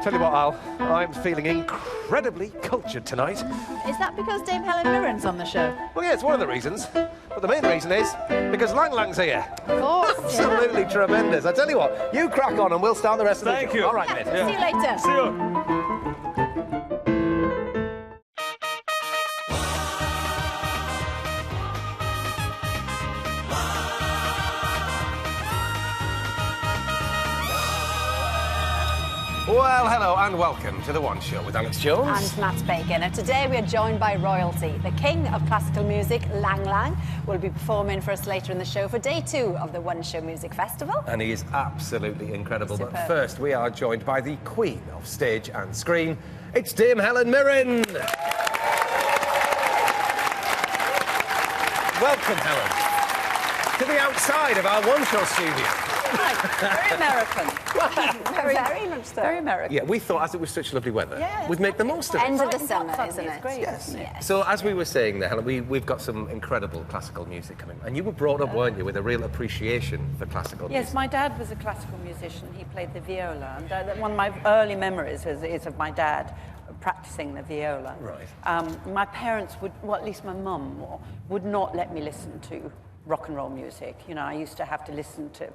Tell you what, Al, I'm feeling incredibly cultured tonight. Is that because Dame Helen Mirren's on the show? Well, yeah, it's one of the reasons. But the main reason is because Lang Lang's here. Of course. Absolutely tremendous. I tell you what, you crack on and we'll start the rest of the show. Thank you. All right, mate. See you later. See you. Well, hello and welcome to The One Show with Alex Jones. And Matt Bacon. And today we are joined by royalty. The king of classical music, Lang Lang, will be performing for us later in the show for day 2 of the One Show Music Festival. And he is absolutely incredible. Superb. But first, we are joined by the queen of stage and screen. It's Dame Helen Mirren. Welcome, Helen, to the outside of our One Show studio. Very American. very much so. Very American. Yeah, we thought, as it was such lovely weather, Yeah, we'd make the most of it. End of the summer, isn't It's it? great, Yes. isn't it? Yes. So, as we were saying there, Helen, we've got some incredible classical music coming. And you were brought up, weren't you, with a real appreciation for classical music? Yes, my dad was a classical musician. He played the viola. And one of my early memories is of my dad practicing the viola. Right. My parents would, well, at least my mum, would not let me listen to rock and roll music. You know, I used to have to listen to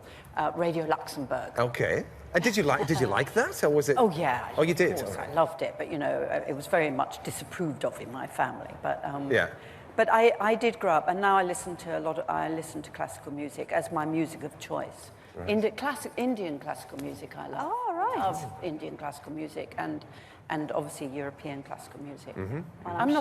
Radio Luxembourg. Okay. And did you like that, or was it? Oh, yeah. Oh, you did? Of course, All right. I loved it, but, you know, it was very much disapproved of in my family. But, Yeah. But I did grow up, and now I listen to classical music as my music of choice. Right. Indian classical music I love. Oh, right. I love Indian classical music and obviously European classical music. Mm-hmm. I'm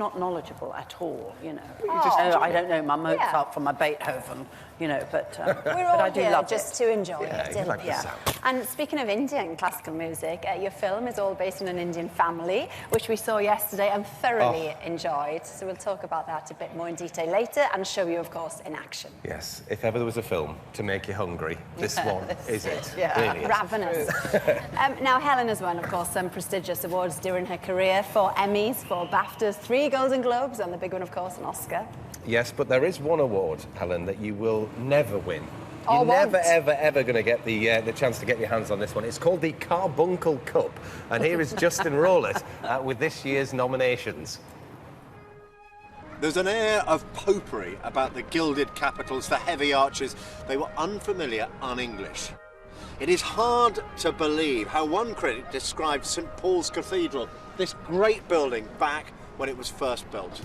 not knowledgeable at all, you know. just enjoy I don't know my Mozart Yeah. from my Beethoven, you know, but We're all I do here love just it. to enjoy Yeah, it. you like the Yeah. sound. And speaking of Indian classical music, your film is all based on an Indian family, which we saw yesterday and thoroughly enjoyed. So we'll talk about that a bit more in detail later and show you, of course, in action. Yes. If ever there was a film to make you hungry, this one is it. Yeah. Really is. Ravenous. Now, Helen has won, of course, some prestigious awards during her career, 4 Emmys, 4 BAFTAs, 3 Golden Globes, and the big one, of course, an Oscar. Yes, but there is one award, Helen, that you will never win. Oh, You're won't. never, ever going to get the chance to get your hands on this one. It's called the Carbuncle Cup. And here is Justin Rowlett with this year's nominations. There's an air of popery about the gilded capitals, the heavy arches. They were unfamiliar, un-English. It is hard to believe how one critic described St Paul's Cathedral, this great building, back when it was first built.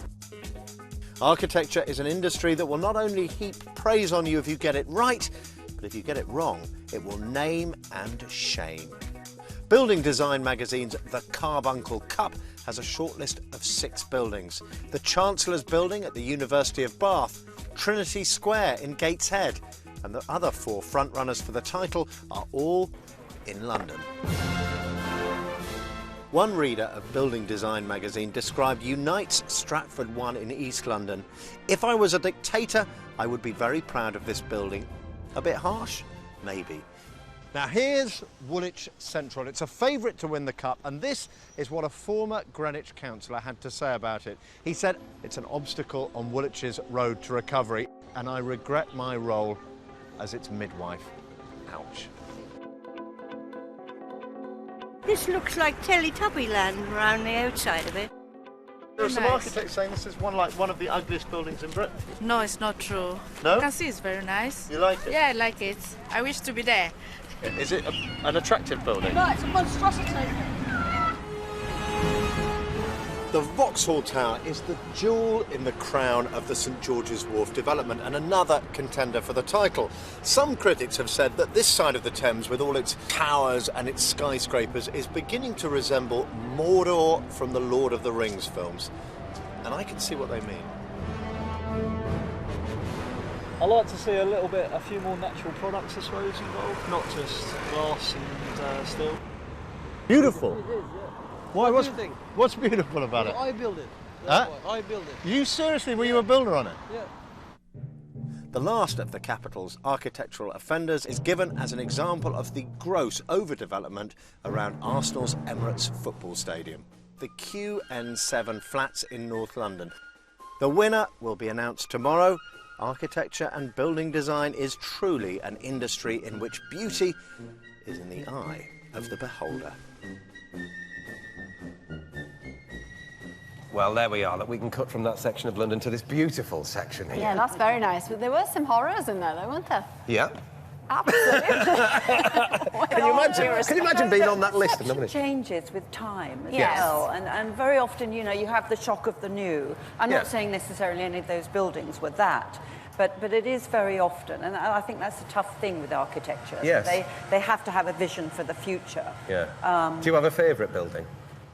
Architecture is an industry that will not only heap praise on you if you get it right, but if you get it wrong, it will name and shame. Building design magazine's The Carbuncle Cup has a shortlist of 6 buildings. The Chancellor's Building at the University of Bath, Trinity Square in Gateshead, and the other 4 frontrunners for the title are all in London. One reader of Building Design magazine described Unite's Stratford 1 in East London. If I was a dictator, I would be very proud of this building. A bit harsh? Maybe. Now here's Woolwich Central. It's a favourite to win the cup, and this is what a former Greenwich councillor had to say about it. He said, "It's an obstacle on Woolwich's road to recovery, and I regret my role as its midwife." Ouch. This looks like Teletubby land around the outside of it. There are some Nice. architects saying this is one of the ugliest buildings in Britain. No, it's not true. No? You can see it's very nice. You like it? Yeah, I like it. I wish to be there. Is it an attractive building? No, it's a monstrosity. The Vauxhall Tower is the jewel in the crown of the St George's Wharf development and another contender for the title. Some critics have said that this side of the Thames, with all its towers and its skyscrapers, is beginning to resemble Mordor from the Lord of the Rings films. And I can see what they mean. I like to see a few more natural products, I suppose, involved, not just glass and steel. Beautiful. It is, yeah. Why? What do you think? What's beautiful about it? I build it. Huh? That's why I build it. You seriously, were you a builder on it? Yeah. The last of the capital's architectural offenders is given as an example of the gross overdevelopment around Arsenal's Emirates football stadium, the QN7 flats in North London. The winner will be announced tomorrow. Architecture and building design is truly an industry in which beauty is in the eye of the beholder. Well, there we are. That we can cut from that section of London to this beautiful section here. Yeah, that's very nice. But there were some horrors in there, though, weren't there? Yeah. Absolutely. Can you imagine being on that list? Perception changes with time as Yes. well, and very often, you know, you have the shock of the new. I'm Yeah. not saying necessarily any of those buildings were that, but it is very often, and I think that's a tough thing with architecture. Yes. They have to have a vision for the future. Yeah. Do you have a favourite building?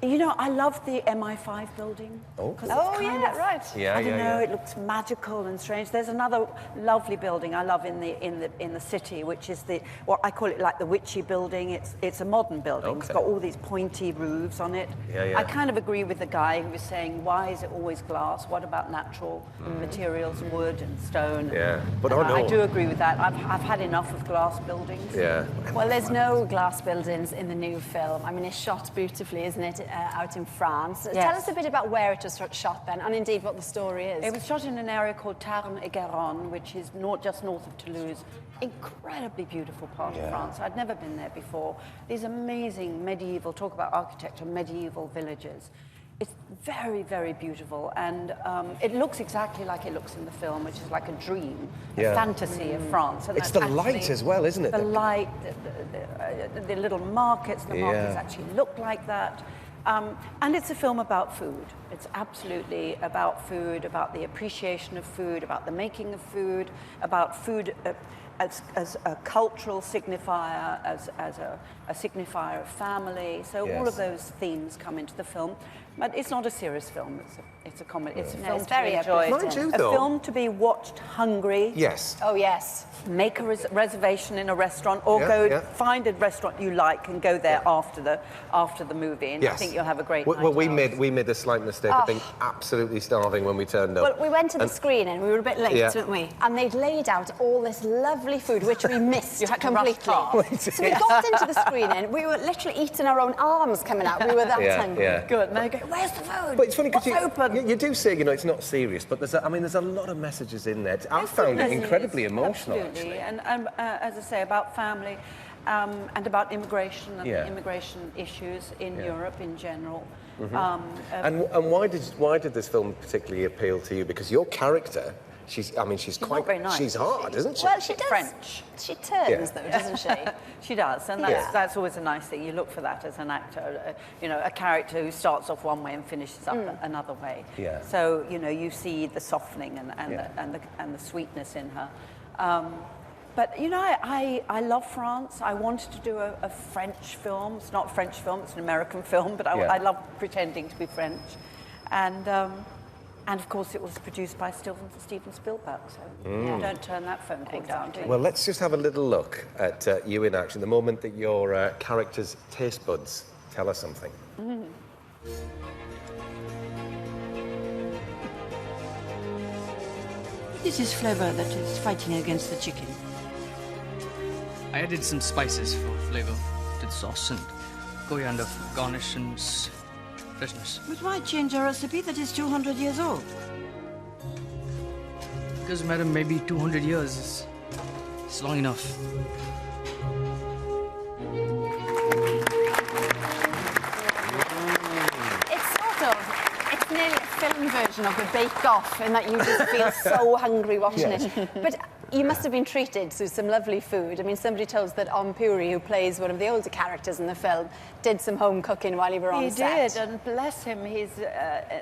You know, I love the MI5 building. Oh. 'cause Oh, it's kind yeah, of- right. Yeah, I don't yeah, know. yeah. It looks magical and strange. There's another lovely building I love in the city, which is what I call it like the witchy building. It's a modern building. It's Okay. got all these pointy roofs on it. Yeah, yeah. I kind of agree with the guy who was saying, why is it always glass? What about natural materials, wood and stone? Yeah, but And oh no. I do agree with that. I've had enough of glass buildings. Yeah. Well, there's no glass buildings in the new film. I mean, it's shot beautifully, isn't it, out in France. Tell Yes. us a bit about where it was shot then, and indeed what the story is. It was shot in an area called Tarn-et-Garonne, which is just north of Toulouse. Incredibly beautiful part of France. I'd never been there before. These amazing medieval, talk about architecture, medieval villages. It's very, very beautiful, and it looks exactly like it looks in the film, which is like a dream, Yeah. a fantasy of France. And It's that's the light actually- as well, isn't it? The light, the little markets, the markets Yeah. actually look like that. And it's a film about food. It's absolutely about food, about the appreciation of food, about the making of food, about food as a cultural signifier, as a signifier of family. So all Yes. of those themes come into the film. But it's not a serious film. It's a comedy. It's a No, film it's to very be enjoyed. uplifting. Mind you, A though- film to be watched hungry. Yes. Oh, yes. Make a reservation in a restaurant, or Yeah, go yeah. find a restaurant you like and go there after the movie. And I Yes. think you'll have a great Well, night we out. made a slight mistake of being absolutely starving when we turned up. Well, we went to the And- screening, we were a bit late, Yeah. weren't we? And they'd laid out all this lovely food, which we missed You had to rush completely. past. So we got into the screening, we were literally eating our own arms coming out. We were that Yeah, hungry. yeah. Good. And they go, where's the food? But it's funny because What's open? you do say, you know, it's not serious, but there's a lot of messages in there. I found it incredibly emotional, Absolutely. actually. And as I say, about family and about immigration and Yeah. immigration issues in Yeah. Europe in general. And why did this film particularly appeal to you? Because your character, she's quite, not very nice, she's is hard, she? isn't she? Well, she does. French. She turns, Yeah. though, doesn't she? She does, and Yeah. that's always a nice thing. You look for that as an actor, you know, a character who starts off one way and finishes up another way. Yeah. So you know, you see the softening Yeah. and the sweetness in her. But you know, I love France. I wanted to do a French film. It's not a French film; it's an American film. But Yeah. I love pretending to be French, and of course it was produced by Steven Spielberg. So don't turn that phone call down. Do you? Well, let's just have a little look at you in action, the moment that your character's taste buds tell us something. This is flavor that is fighting against the chicken. I added some spices for flavor to the sauce and coriander for garnish and freshness. But why change a recipe that is 200 years old? Because, madam, maybe 200 years is long enough. It's nearly a film version of the Bake Off in that you just feel so hungry watching it. But you must have been treated to some lovely food. I mean, somebody told us that Puri, who plays one of the older characters in the film, did some home cooking while you were on He set. did, and bless him, he's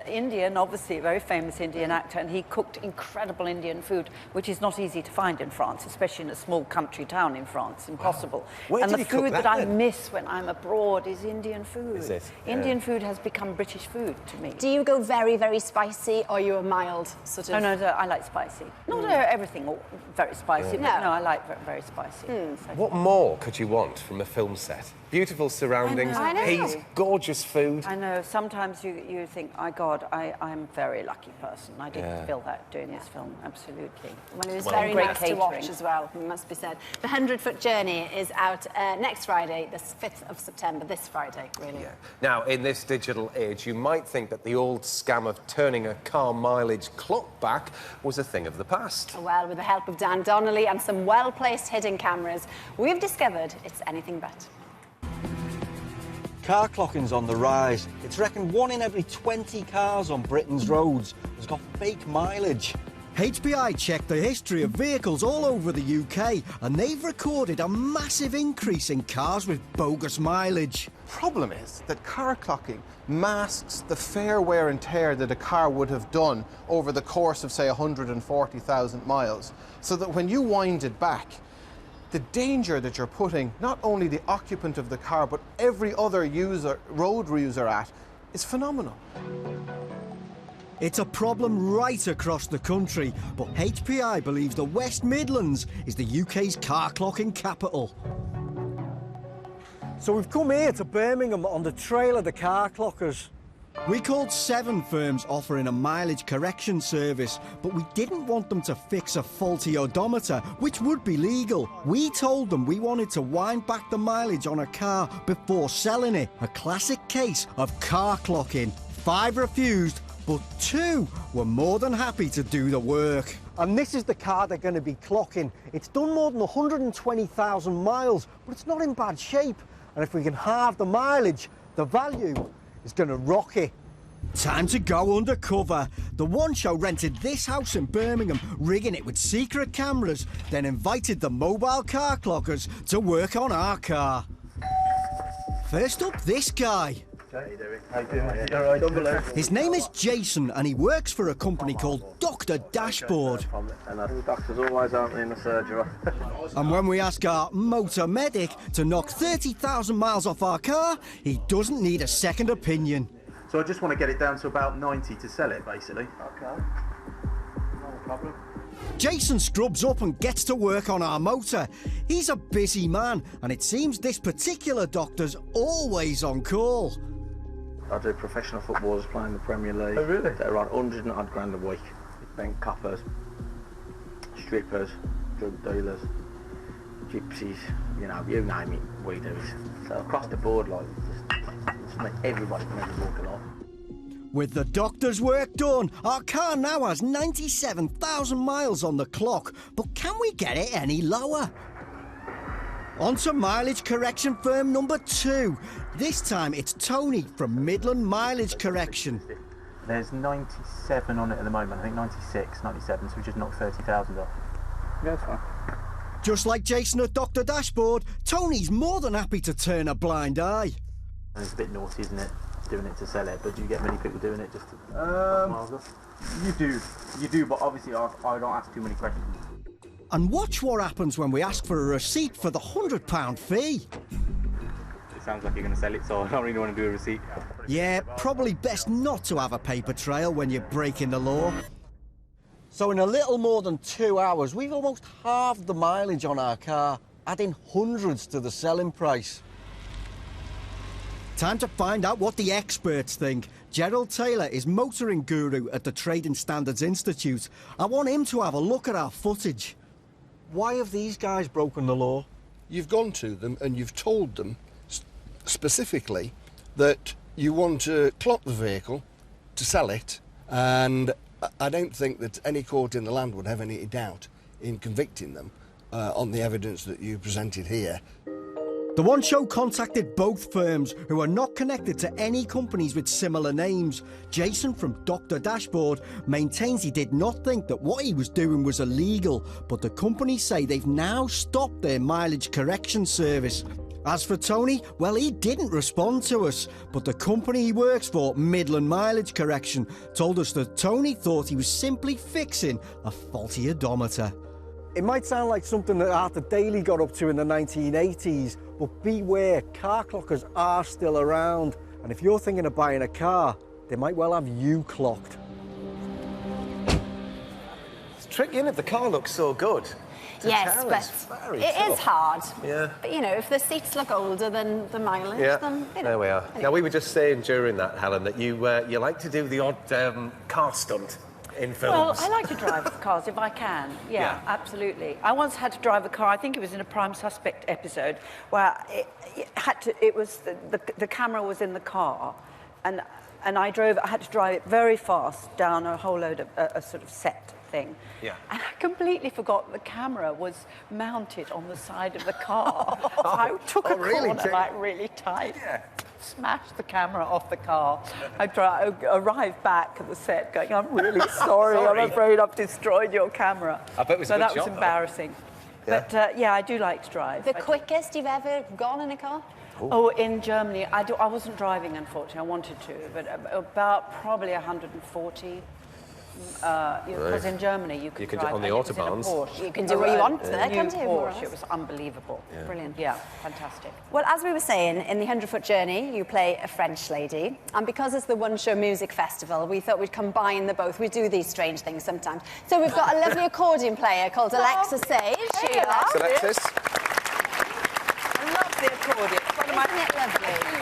Indian, obviously, a very famous Indian actor, and he cooked incredible Indian food, which is not easy to find in France, especially in a small country town in France, impossible. Where and did the he cook food that that I then? miss when I'm abroad is Indian food. Is it? Yeah. Indian food has become British food to me. Do you go very, very spicy, or are you a mild sort of... No, I like spicy. Not everything very spicy, but No. no, I like very spicy. So- What more could you want from a film set? Beautiful surroundings, I know. heat, gorgeous food. I know, sometimes you think, my God, I'm a very lucky person. I didn't feel that doing this film, absolutely. Well, it was Well, very great nice to watch catering. as well, it must be said. The 100-Foot Journey is out next Friday, the 5th of September, this Friday, really. Yeah. Now, in this digital age, you might think that the old scam of turning a car mileage clock back was a thing of the past. Well, with the help of Dan Donnelly and some well-placed hidden cameras, we've discovered it's anything but. Car clocking's on the rise. It's reckoned 1 in every 20 cars on Britain's roads has got fake mileage. HPI checked the history of vehicles all over the UK and they've recorded a massive increase in cars with bogus mileage. Problem is that car clocking masks the fair wear and tear that a car would have done over the course of, say, 140,000 miles, so that when you wind it back, the danger that you're putting not only the occupant of the car but every other road user at is phenomenal. It's a problem right across the country, but HPI believes the West Midlands is the UK's car clocking capital. So we've come here to Birmingham on the trail of the car clockers. We called 7 firms offering a mileage correction service, but we didn't want them to fix a faulty odometer, which would be legal. We told them we wanted to wind back the mileage on a car before selling it. A classic case of car clocking. 5 refused, but 2 were more than happy to do the work. And this is the car they're going to be clocking. It's done more than 120,000 miles, but it's not in bad shape. And if we can halve the mileage, the value is going to rock it. Time to go undercover. The One Show rented this house in Birmingham, rigging it with secret cameras, then invited the mobile car clockers to work on our car. First up, this guy. How you doing? How you doing? All right, down below. His name is Jason and he works for a company called Dr. Dashboard. And the doctors always aren't in the surgery. And when we ask our motor medic to knock 30,000 miles off our car, he doesn't need a second opinion. So I just want to get it down to about 90 to sell it, basically. Okay. No problem. Jason scrubs up and gets to work on our motor. He's a busy man, and it seems this particular doctor's always on call. I do professional footballers playing the Premier League. Oh, really? They're on 100 and odd grand a week. Then coppers, strippers, drug dealers, gypsies, you know, you name it, we do it. So across the board, like, just make everybody can ever walk along. With the doctor's work done, our car now has 97,000 miles on the clock, but can we get it any lower? On to mileage correction firm number 2. This time it's Tony from Midland Mileage Correction. There's 97 on it at the moment, I think 96, 97, so we just knocked 30,000 off. Yeah, that's fine. Just like Jason at Dr. Dashboard, Tony's more than happy to turn a blind eye. It's a bit naughty, isn't it, doing it to sell it, but do you get many people doing it just to... You do, but obviously I don't ask too many questions. And watch what happens when we ask for a receipt for the £100 fee. It sounds like you're going to sell it, so I don't really want to do a receipt. Yeah, probably best not to have a paper trail when you're breaking the law. So in a little more than 2 hours, we've almost halved the mileage on our car, adding hundreds to the selling price. Time to find out what the experts think. Gerald Taylor is motoring guru at the Trading Standards Institute. I want him to have a look at our footage. Why have these guys broken the law? You've gone to them and you've told them specifically that you want to clock the vehicle to sell it, and I don't think that any court in the land would have any doubt in convicting them on the evidence that you presented here. The One Show contacted both firms, who are not connected to any companies with similar names. Jason from Dr. Dashboard maintains he did not think that what he was doing was illegal, but the companies say they've now stopped their mileage correction service. As for Tony, well, he didn't respond to us, but the company he works for, Midland Mileage Correction, told us that Tony thought he was simply fixing a faulty odometer. It might sound like something that Arthur Daly got up to in the 1980s, but beware, car clockers are still around. And if you're thinking of buying a car, they might well have you clocked. It's tricky, isn't it? The car looks so good. Yes, but it is hard. Yeah. But, you know, if the seats look older than the mileage, then, you know. There we are. Anyway. Now, we were just saying during that, Helen, that you like to do the odd car stunt in films. Well, I like to drive cars if I can. Yeah, absolutely. I once had to drive a car, I think it was in a Prime Suspect episode, where the camera was in the car, and I had to drive it very fast down a whole load of a sort of set thing. Yeah. And I completely forgot the camera was mounted on the side of the car. So I took a corner like really tight. Yeah. smashed the camera off the car. I arrived back at the set going, I'm really sorry. I'm afraid I've destroyed your camera. I bet it was so a good that shot, was though. embarrassing. Yeah. But yeah, I do like to drive. The quickest you've ever gone in a car? Oh, in Germany, I wasn't driving, unfortunately. I wanted to, but about probably 140. Because in Germany you could drive on the and it was in a autobahns. Porsche. You can do what you want there, New can't you? More or Porsche. less. It was unbelievable. Yeah. Brilliant. Yeah, fantastic. Well, as we were saying, in the 100-foot journey, you play a French lady. And because it's the One Show Music Festival, we thought we'd combine the both. We do these strange things sometimes. So we've got a lovely accordion player called Alexa Sage. Here you are. Alexis. I love the accordion. It's one of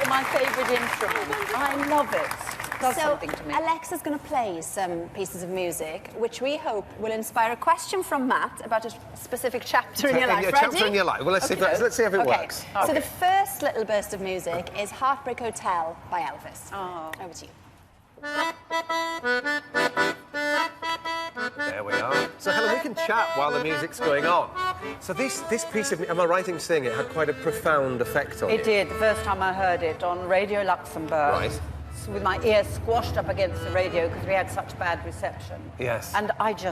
my favourite instruments. I love it. It does something to me. Alexa's going to play some pieces of music, which we hope will inspire a question from Matt about a specific chapter in your life. A chapter in your life. Well, let's see if it works. So the first little burst of music is Heartbreak Hotel by Elvis. Over to you. There we are. So, Helen, we can chat while the music's going on. So this piece of... Am I right in saying it had quite a profound effect on you? It did. The first time I heard it on Radio Luxembourg. Right. With my ear squashed up against the radio because we had such bad reception. Yes. And I'd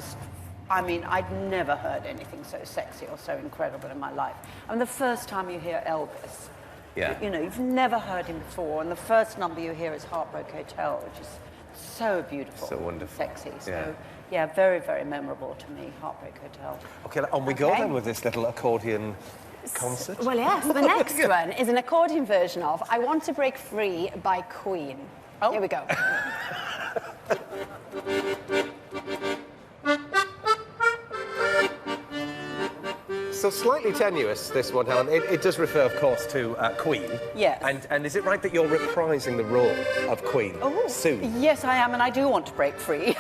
never heard anything so sexy or so incredible in my life. And the first time you hear Elvis, you know, you've never heard him before, and the first number you hear is Heartbreak Hotel, which is so beautiful. So wonderful. Sexy. So, yeah, very, very memorable to me, Heartbreak Hotel. OK, on we go then with this little accordion concert. Well, yes, the next one is an accordion version of I Want to Break Free by Queen. Oh. Here we go. So slightly tenuous, this one, Helen. It does refer, of course, to Queen. Yes. And is it right that you're reprising the role of Queen soon? Yes, I am, and I do want to break free.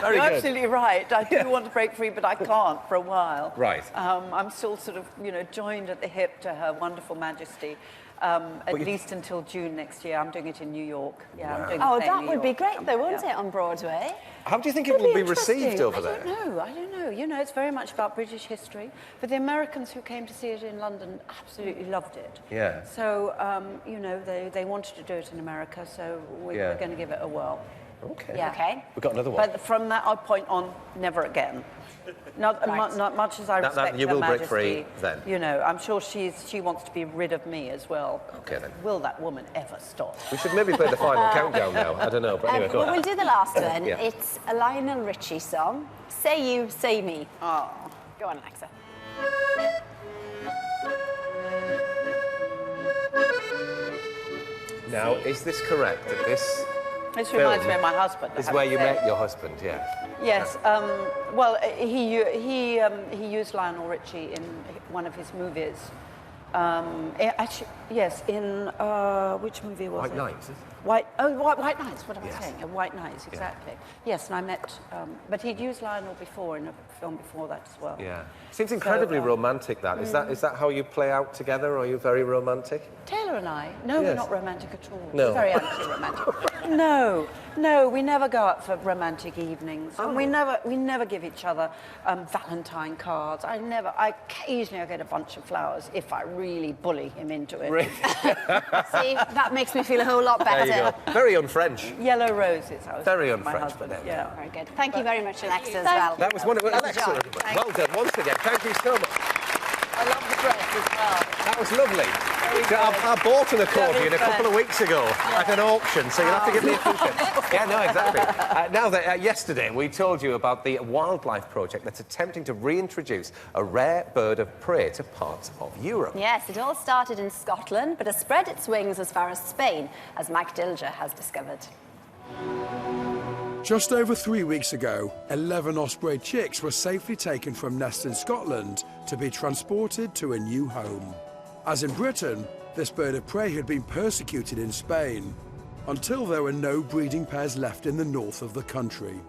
Very You're good. absolutely right. I do want to break free, but I can't for a while. Right. I'm still sort of, you know, joined at the hip to Her Wonderful Majesty. At least until June next year. I'm doing it in New York. Yeah, I'm doing Oh, the play in that New would be York. great, though, wouldn't it, on Broadway? How do you think it will be received over there? I don't know. You know, it's very much about British history. But the Americans who came to see it in London absolutely loved it. Yeah. So, you know, they wanted to do it in America, so we're going to give it a whirl. OK. Yeah. OK. We've got another one. But from that point on, never again. Not much as I respect you Her will break Majesty, free then. You know, I'm sure she wants to be rid of me as well. OK, then. Will that woman ever stop? We should maybe play the final countdown now. I don't know, but anyway, go on. We'll do the last one. Yeah. It's a Lionel Richie song. Say You, Say Me. Oh. Go on, Alexa. Now, is this correct that this This reminds me of my husband. is where you met your husband? Yeah. Yes. Well, he used Lionel Richie in one of his movies. Actually, yes. In which movie was it? White Nights. White Nights. What am I saying? White Nights, exactly. Yeah. Yes, and I met. But he'd used Lionel before in a film before that as well. Yeah. Seems incredibly romantic. That is that how you play out together? Or are you very romantic? Taylor and I. No, we're not romantic at all. No. We're very anti-romantic. No, we never go out for romantic evenings, and we never give each other Valentine cards. I occasionally get a bunch of flowers if I really bully him into it. Really? See, that makes me feel a whole lot better. There you go. Very un-French. Yellow roses. I was Very with my un-French, husband. but Yeah. Very good. Thank you very much, Alexa, as well. That was wonderful. Excellent. Well done once again. Thank you so much. I love the dress as well. That was lovely. I bought an accordion a couple of weeks ago at an auction, so you'll have to give me a few tips. Yeah, no, exactly. Yesterday we told you about the wildlife project that's attempting to reintroduce a rare bird of prey to parts of Europe. Yes, it all started in Scotland, but has spread its wings as far as Spain, as Mike Dilger has discovered. Just over 3 weeks ago, 11 osprey chicks were safely taken from nests in Scotland to be transported to a new home. As in Britain, this bird of prey had been persecuted in Spain, until there were no breeding pairs left in the north of the country.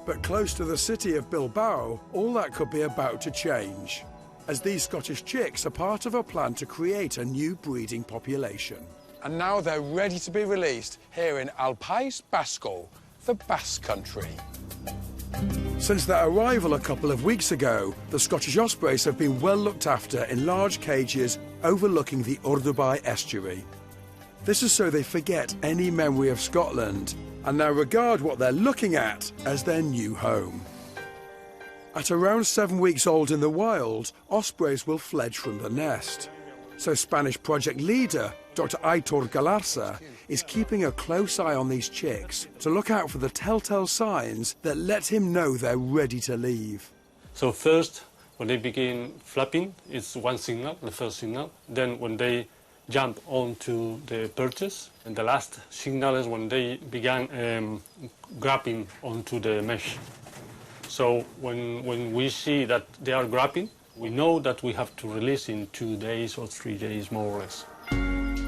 But close to the city of Bilbao, all that could be about to change, as these Scottish chicks are part of a plan to create a new breeding population. And now they're ready to be released here in El País Vasco, the Basque Country. Since their arrival a couple of weeks ago, the Scottish ospreys have been well looked after in large cages overlooking the Urdubai estuary. This is so they forget any memory of Scotland and now regard what they're looking at as their new home. At around 7 weeks old in the wild, ospreys will fledge from the nest. So Spanish project leader, Dr. Aitor Galarza, is keeping a close eye on these chicks to look out for the telltale signs that let him know they're ready to leave. So first, when they begin flapping, it's one signal, the first signal. Then when they jump onto the perches, and the last signal is when they began grabbing onto the mesh. So when we see that they are grabbing, we know that we have to release in 2 days or 3 days, more or less.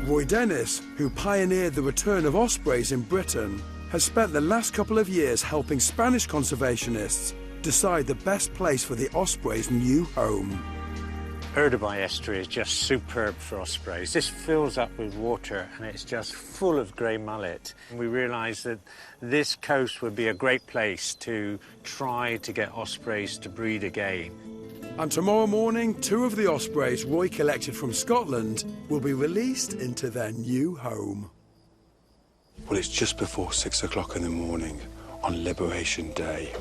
Roy Dennis, who pioneered the return of ospreys in Britain, has spent the last couple of years helping Spanish conservationists decide the best place for the osprey's new home. Urdubai estuary is just superb for ospreys. This fills up with water and it's just full of grey mullet. We realised that this coast would be a great place to try to get ospreys to breed again. And tomorrow morning, 2 of the ospreys Roy collected from Scotland will be released into their new home. Well, it's just before 6 o'clock in the morning on Liberation Day.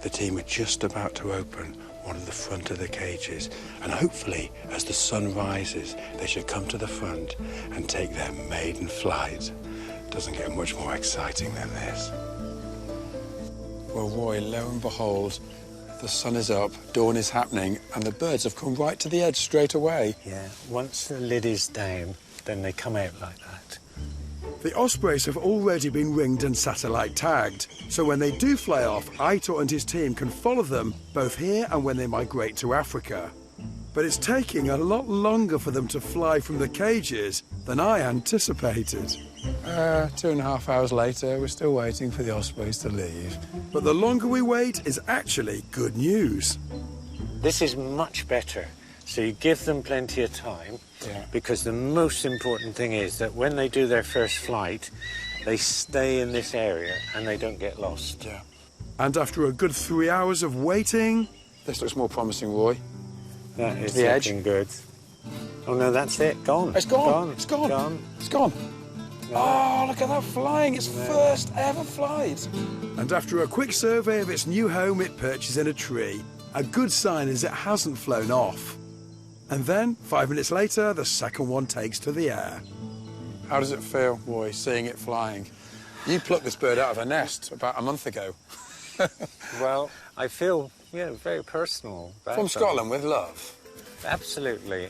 The team are just about to open one of the front of the cages, and hopefully, as the sun rises, they should come to the front and take their maiden flight. Doesn't get much more exciting than this. Well, Roy, lo and behold, the sun is up, dawn is happening, and the birds have come right to the edge straight away. Yeah, once the lid is down, then they come out like that. The ospreys have already been ringed and satellite tagged, so when they do fly off, Aitor and his team can follow them both here and when they migrate to Africa. But it's taking a lot longer for them to fly from the cages than I anticipated. 2.5 hours later, we're still waiting for the ospreys to leave. But the longer we wait is actually good news. This is much better. So you give them plenty of time, because the most important thing is that when they do their first flight, they stay in this area and they don't get lost. Yeah. And after a good 3 hours of waiting... This looks more promising, Roy. That is the edge. looking good. Oh no, that's it. Gone. It's gone. It's gone. Gone. It's gone. No. Oh, look at that flying. Its first ever flight. And after a quick survey of its new home, it perches in a tree. A good sign is it hasn't flown off. And then, 5 minutes later, the second one takes to the air. How does it feel, Roy, seeing it flying? You plucked this bird out of a nest about a month ago. Well, I feel, very personal. From Scotland, with love. Absolutely.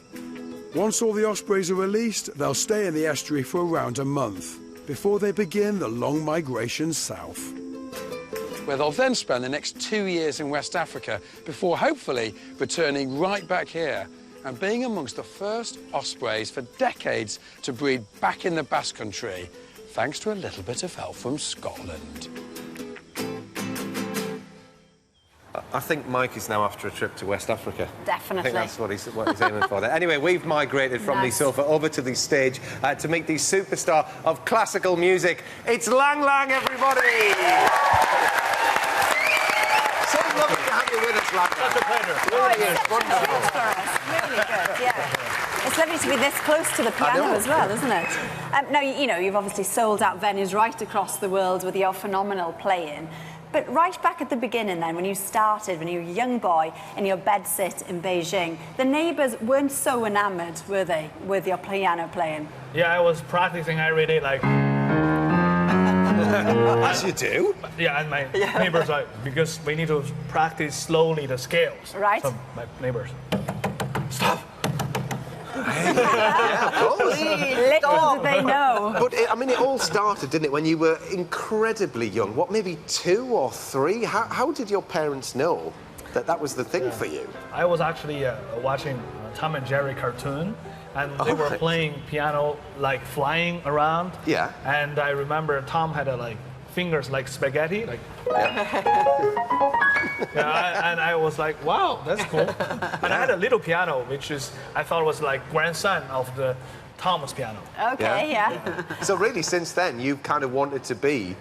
Once all the ospreys are released, they'll stay in the estuary for around a month before they begin the long migration south. Where they'll then spend the next 2 years in West Africa before hopefully returning right back here and being amongst the first ospreys for decades to breed back in the Basque Country, thanks to a little bit of help from Scotland. I think Mike is now after a trip to West Africa. Definitely. I think that's what he's aiming for there. Anyway, we've migrated from the sofa over to the stage to meet the superstar of classical music. It's Lang Lang, everybody! So lovely to have you with us, Lang Lang. Such a pleasure. Really is. Wonderful. Really good, yeah. It's lovely to be this close to the piano as well, isn't it? Now, you've obviously sold out venues right across the world with your phenomenal playing. But right back at the beginning then, when you started, when you were a young boy in your bedsit in Beijing, the neighbours weren't so enamoured, were they, with your piano playing? Yeah, I was practicing every day, like... As you do? Yeah, and my neighbours, because we need to practice slowly the scales. Right. So my neighbours, stop! Yeah, of course. Little did they know. But, it all started, didn't it, when you were incredibly young? What, maybe 2 or 3? How did your parents know that that was the thing for you? I was actually watching Tom and Jerry cartoon, and they were playing piano, like, flying around. Yeah. And I remember Tom had, fingers like spaghetti, like... and I was like, wow, that's cool. And I had a little piano, which I thought was like grandson of the Thomas piano. Okay, yeah. So really, since then, you've kind of wanted to be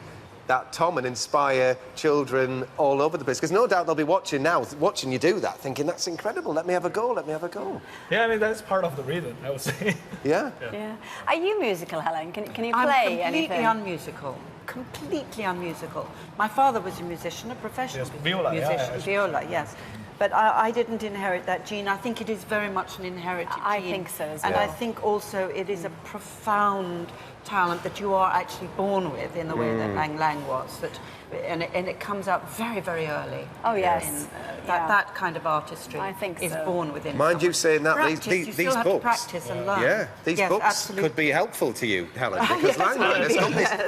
that, Tom, and inspire children all over the place? Because no doubt they'll be watching now, watching you do that, thinking, that's incredible, let me have a go, let me have a go. Yeah, I mean, that's part of the reason, I would say. Yeah? Yeah. Are you musical, Helen? Can you I'm play completely anything? unmusical. Completely unmusical. My father was a musician, a professional viola, musician. yeah, Viola, yes. But I didn't inherit that gene. I think it is very much an inherited gene. I think so as well. And I think also it is a profound talent that you are actually born with in the way that Lang Lang was. And it comes out very, very early. Oh, yes. That kind of artistry I think is so. born within Mind you saying that practice, these you still have books... to practice and learn. Yeah, these books absolutely. could be helpful to you, Helen, because Yes, Lang Lang, maybe,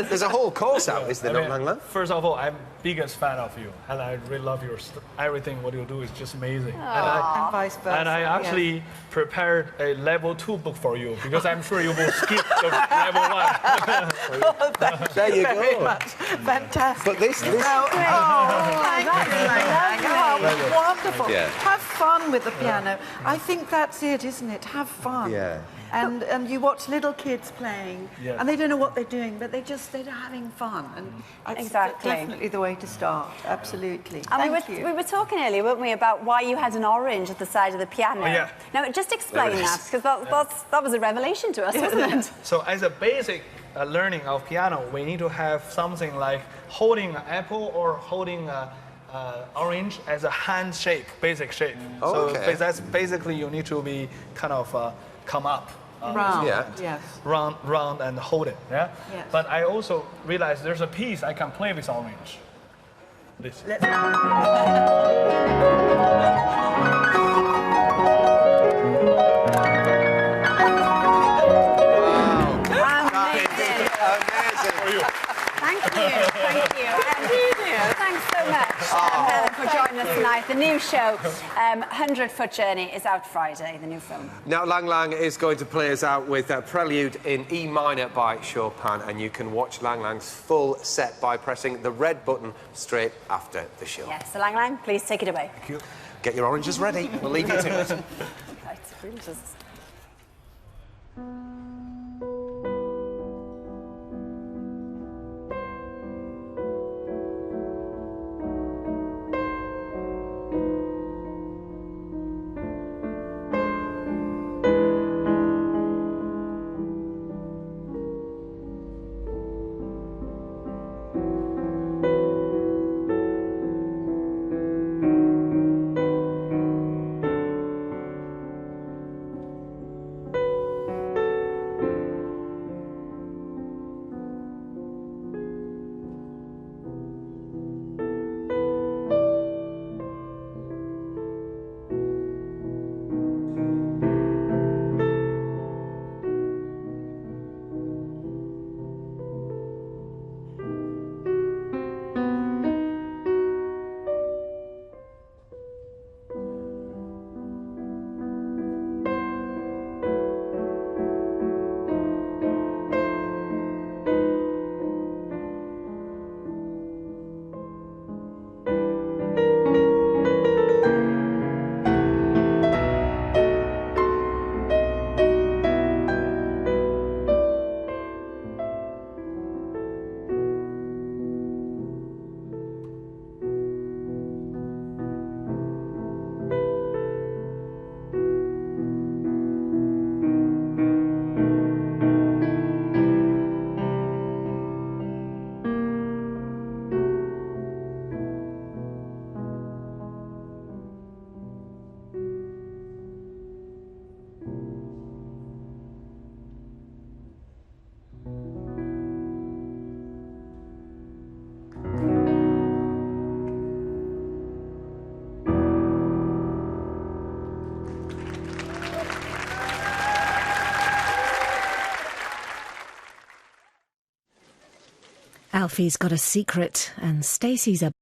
there's a whole course out, is there not, Lang Lang? First of all, I'm biggest fan of you, and I really love your everything. What you do is just amazing. And vice versa. And I actually prepared a level 2 book for you because I'm sure you will skip the level 1. There you Very go. much. Fantastic. But this thank you, Lang Lang. Wonderful. Yeah. Have fun with the piano. I think that's it, isn't it? Have fun. Yeah. And you watch little kids playing, Yes. and they don't know what they're doing, but they're having fun. And it's definitely the way to start. Absolutely. And Thank you. we were talking earlier, weren't we, about why you had an orange at the side of the piano. Oh, yeah. Now, just explain that, because that was a revelation to us, wasn't it? So as a basic learning of piano, we need to have something like holding an apple or holding a orange as a hand shape, basic shape. Okay. So that's basically you need to be kind of come up. Round, yeah. Round and hold it, yeah? Yes. But I also realized there's a piece I can play with orange. This. Let's Thanks so much, Helen, for joining us tonight. The new show, 100-Foot Journey, is out Friday, the new film. Now, Lang Lang is going to play us out with a Prelude in E minor by Chopin, and you can watch Lang Lang's full set by pressing the red button straight after the show. Yes, so Lang Lang, please take it away. Thank you. Get your oranges ready. We'll leave you to it. Right, really just... Alfie's got a secret, and Stacey's a